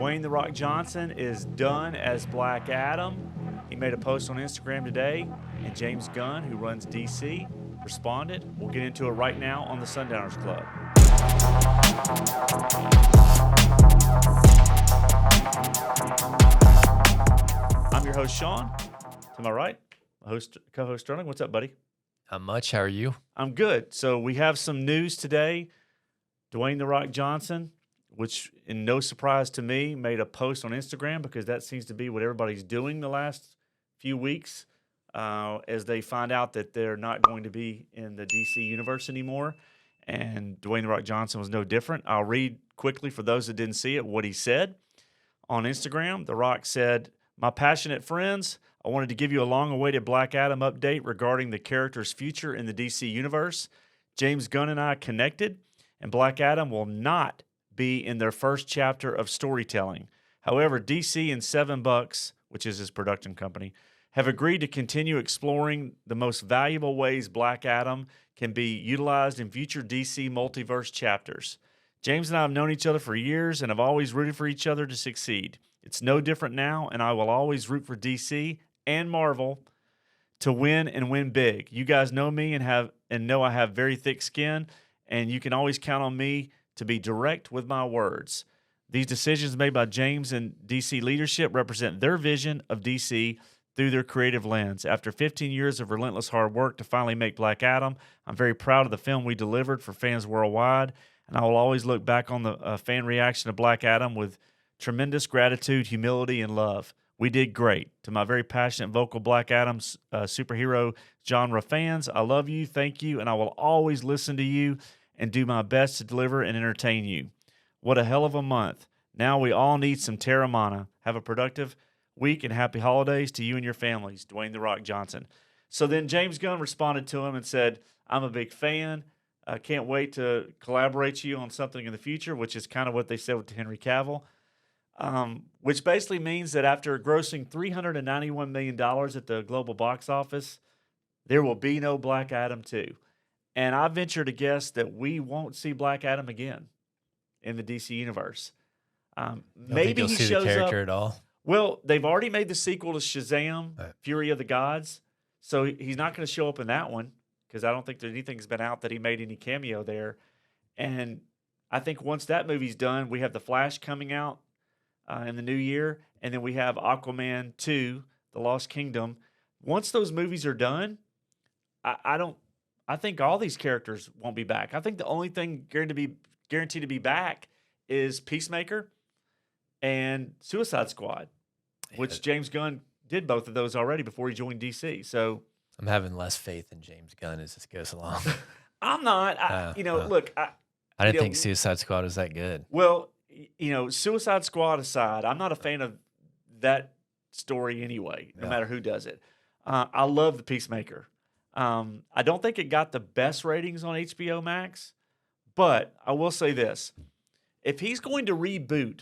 Dwayne "The Rock" Johnson is done as Black Adam. He made a post on Instagram today, and James Gunn, who runs DC, responded. We'll get into it right now on the Sundowners Club. I'm your host, Sean. To my right, co-host Sterling. What's up, buddy? Not much. How are you? I'm good. So we have some news today. Dwayne "The Rock" Johnson, which, in no surprise to me, made a post on Instagram because that seems to be what everybody's doing the last few weeks as they find out that they're not going to be in the DC universe anymore. And Dwayne "The Rock" Johnson was no different. I'll read quickly for those that didn't see it what he said on Instagram. The Rock said, "My passionate friends, I wanted to give you a long-awaited Black Adam update regarding the character's future in the DC universe. James Gunn and I connected, and Black Adam will not be in their first chapter of storytelling. However, DC and $7, which is his production company, have agreed to continue exploring the most valuable ways Black Adam can be utilized in future DC multiverse chapters. James and I have known each other for years and have always rooted for each other to succeed. It's no different now, and I will always root for DC and Marvel to win and win big. You guys know me and know I have very thick skin, and you can always count on me to be direct with my words. These decisions made by James and DC leadership represent their vision of DC through their creative lens. After 15 years of relentless hard work to finally make Black Adam, I'm very proud of the film we delivered for fans worldwide, and I will always look back on the fan reaction to Black Adam with tremendous gratitude, humility, and love. We did great. To my very passionate vocal Black Adam superhero genre fans, I love you, thank you, and I will always listen to you and do my best to deliver and entertain you. What a hell of a month. Now we all need some Terramana. Have a productive week and happy holidays to you and your families. Dwayne "The Rock" Johnson." So then James Gunn responded to him and said, "I'm a big fan. I can't wait to collaborate with you on something in the future," which is kind of what they said with Henry Cavill. Which basically means that after grossing $391 million at the global box office, there will be no Black Adam 2. And I venture to guess that we won't see Black Adam again in the DC universe. Maybe you'll he see shows the character up. at all. Well, they've already made the sequel to Shazam, Right. Fury of the Gods. So he's not going to show up in that one because I don't think that anything's been out that he made any cameo there. And I think once that movie's done, we have The Flash coming out in the new year, and then we have Aquaman 2, The Lost Kingdom. Once those movies are done, I think all these characters won't be back. I think the only thing guaranteed to be back is Peacemaker and Suicide Squad, which James Gunn did both of those already before he joined DC. So I'm having less faith in James Gunn as this goes along. I'm not. Look, I didn't think Suicide Squad was that good. Well, Suicide Squad aside, I'm not a fan of that story anyway, no matter who does it. I love the Peacemaker. I don't think it got the best ratings on HBO Max, but I will say this. If he's going to reboot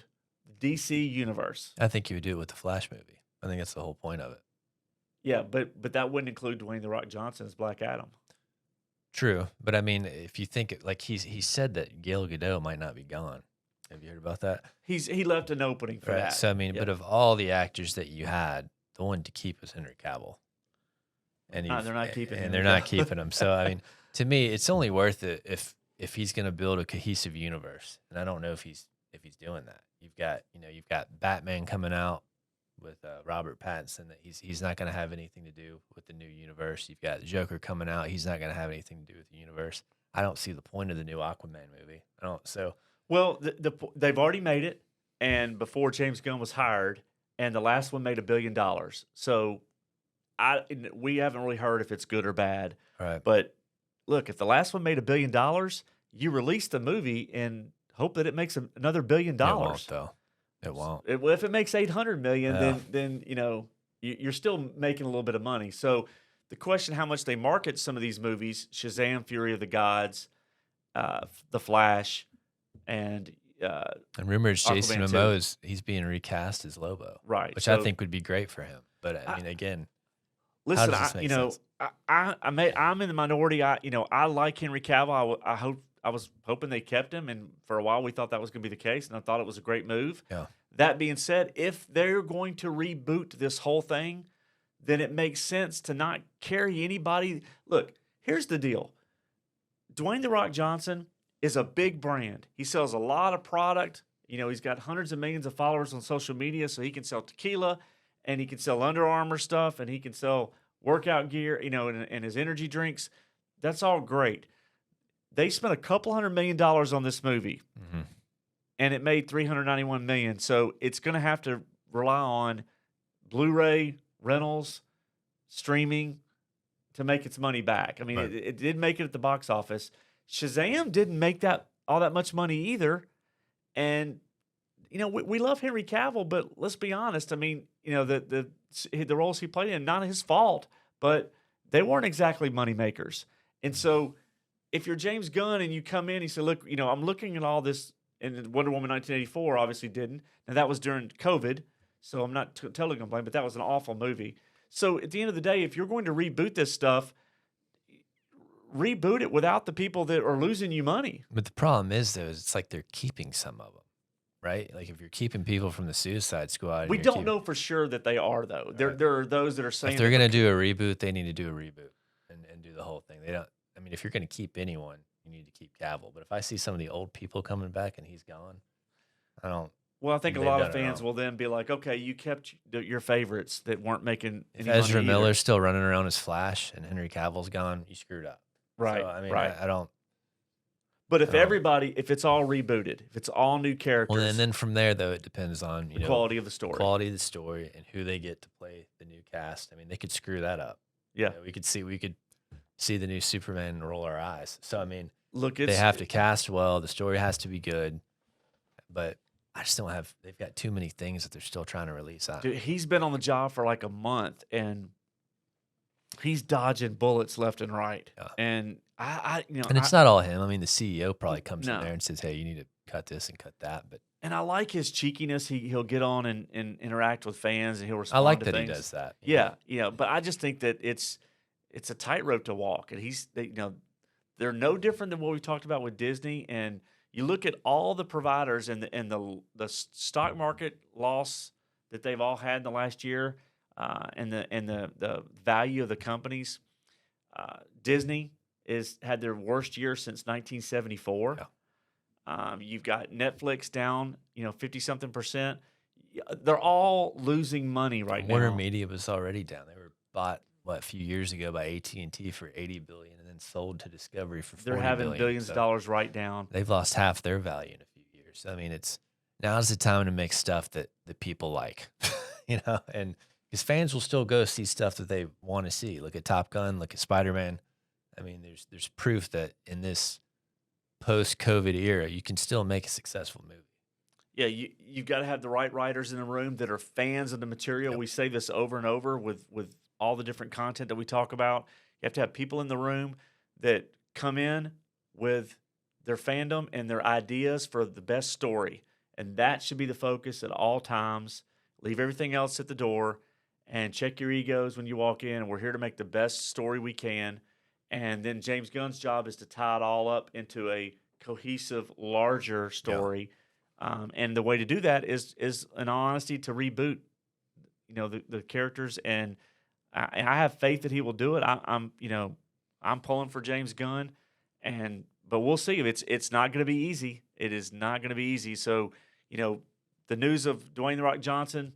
the DC universe. I think you would do it with the Flash movie. I think that's the whole point of it. Yeah, but that wouldn't include Dwayne "The Rock" Johnson as Black Adam. True, but I mean, if you think it, like he said that Gal Gadot might not be gone. Have you heard about that? He left an opening for that. So I mean, but of all the actors that you had, the one to keep was Henry Cavill, and they're not keeping him. And they're not keeping him. So I mean, to me, it's only worth it if he's going to build a cohesive universe, and I don't know if he's doing that. You've got Batman coming out with Robert Pattinson. That he's not going to have anything to do with the new universe. You've got Joker coming out. He's not going to have anything to do with the universe. I don't see the point of the new Aquaman movie. I don't. So. Well, they've already made it, and before James Gunn was hired, and the last one made $1 billion. So we haven't really heard if it's good or bad. Right. But look, if the last one made $1 billion, you release the movie and hope that it makes another $1 billion. It won't, though. It won't. If it makes $800 million, then you're still making a little bit of money. So the question, how much they market some of these movies, Shazam, Fury of the Gods, The Flash, and rumors Jason Aquaman Momoa he's being recast as Lobo, right? Which I think would be great for him. But I mean, again, listen, how does this make sense? I'm in the minority. I like Henry Cavill. I was hoping they kept him, and for a while we thought that was going to be the case, and I thought it was a great move. Yeah. That being said, if they're going to reboot this whole thing, then it makes sense to not carry anybody. Look, here's the deal. Dwayne "The Rock" Johnson is a big brand. He sells a lot of product. You know, he's got hundreds of millions of followers on social media, so he can sell tequila and he can sell Under Armour stuff and he can sell workout gear, you know, and his energy drinks. That's all great. They spent a couple $100 million on this movie, and it made $391 million. So it's going to have to rely on Blu-ray, rentals, streaming to make its money back. I mean, Right. it did make it at the box office. Shazam didn't make all that much money either. And you know, we love Henry Cavill, but let's be honest. I mean, you know, the roles he played in, not his fault, but they weren't exactly money makers. And so, if you're James Gunn and you come in, he said, "Look, you know, I'm looking at all this." And Wonder Woman 1984 obviously didn't. Now that was during COVID, so I'm not totally complaining, but that was an awful movie. So at the end of the day, if you're going to reboot this stuff, reboot it without the people that are losing you money. But the problem is, though, is it's like they're keeping some of them, right? Like if you're keeping people from the Suicide Squad, and We you're don't keeping- know for sure that they are, though. Right. There are those that are saying if they're that going to do a reboot, they need to do a reboot and do the whole thing. They don't. I mean, if you're going to keep anyone, you need to keep Cavill. But if I see some of the old people coming back and he's gone, I don't. Well, I think a They've lot of done it fans wrong. will then be like, okay, you kept your favorites that weren't making If any money Ezra either. Miller's still running around as Flash and Henry Cavill's gone, you screwed up. Right, So, I mean, right. I don't. But if I don't- everybody, if it's all rebooted, if it's all new characters, Well, and then from there, though, it depends on the quality of the story. quality of the story and who they get to play the new cast. I mean, they could screw that up. Yeah. You know, we could see the new Superman and roll our eyes. So I mean, Look, they have to cast well. The story has to be good, but I just don't have. They've got too many things that they're still trying to release out. Dude, he's been on the job for like a month, and he's dodging bullets left and right. Yeah. And you know, And it's not all him. I mean, the CEO probably comes No. in there and says, "Hey, you need to cut this and cut that." But and I like his cheekiness. He'll get on and interact with fans, and he'll respond. I like to that things. he does that. Yeah, but I just think that it's a tightrope to walk, and they're no different than what we talked about with Disney. And you look at all the providers and the stock market loss that they've all had in the last year, and the value of the companies. Disney had their worst year since 1974. Yeah. You've got Netflix down, 50-something%. They're all losing money right Warner now. Media was already down. They were bought a few years ago by AT&T for $80 billion, and then sold to Discovery for $40 They're having billion. billions of So dollars right down. they've lost half their value in a few years. I mean, now's the time to make stuff that people like, and because fans will still go see stuff that they want to see. Look at Top Gun, look at Spider-Man. I mean, there's proof that in this post-COVID era, you can still make a successful movie. Yeah, you've got to have the right writers in the room that are fans of the material. Yep. We say this over and over with all the different content that we talk about. You have to have people in the room that come in with their fandom and their ideas for the best story. And that should be the focus at all times. Leave everything else at the door and check your egos when you walk in. We're here to make the best story we can. And then James Gunn's job is to tie it all up into a cohesive, larger story. And the way to do that is in all honesty, to reboot, the characters. And I have faith that he will do it. I'm pulling for James Gunn, but we'll see. It's not going to be easy. It is not going to be easy. So, the news of Dwayne "The Rock" Johnson,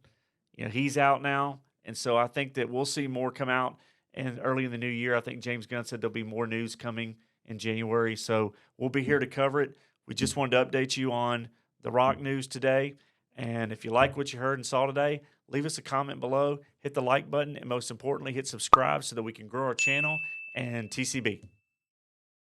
he's out now, and so I think that we'll see more come out. And early in the new year, I think James Gunn said there'll be more news coming in January. So we'll be here to cover it. We just wanted to update you on The Rock news today. And if you like what you heard and saw today, leave us a comment below, hit the like button, and most importantly, hit subscribe so that we can grow our channel and TCB.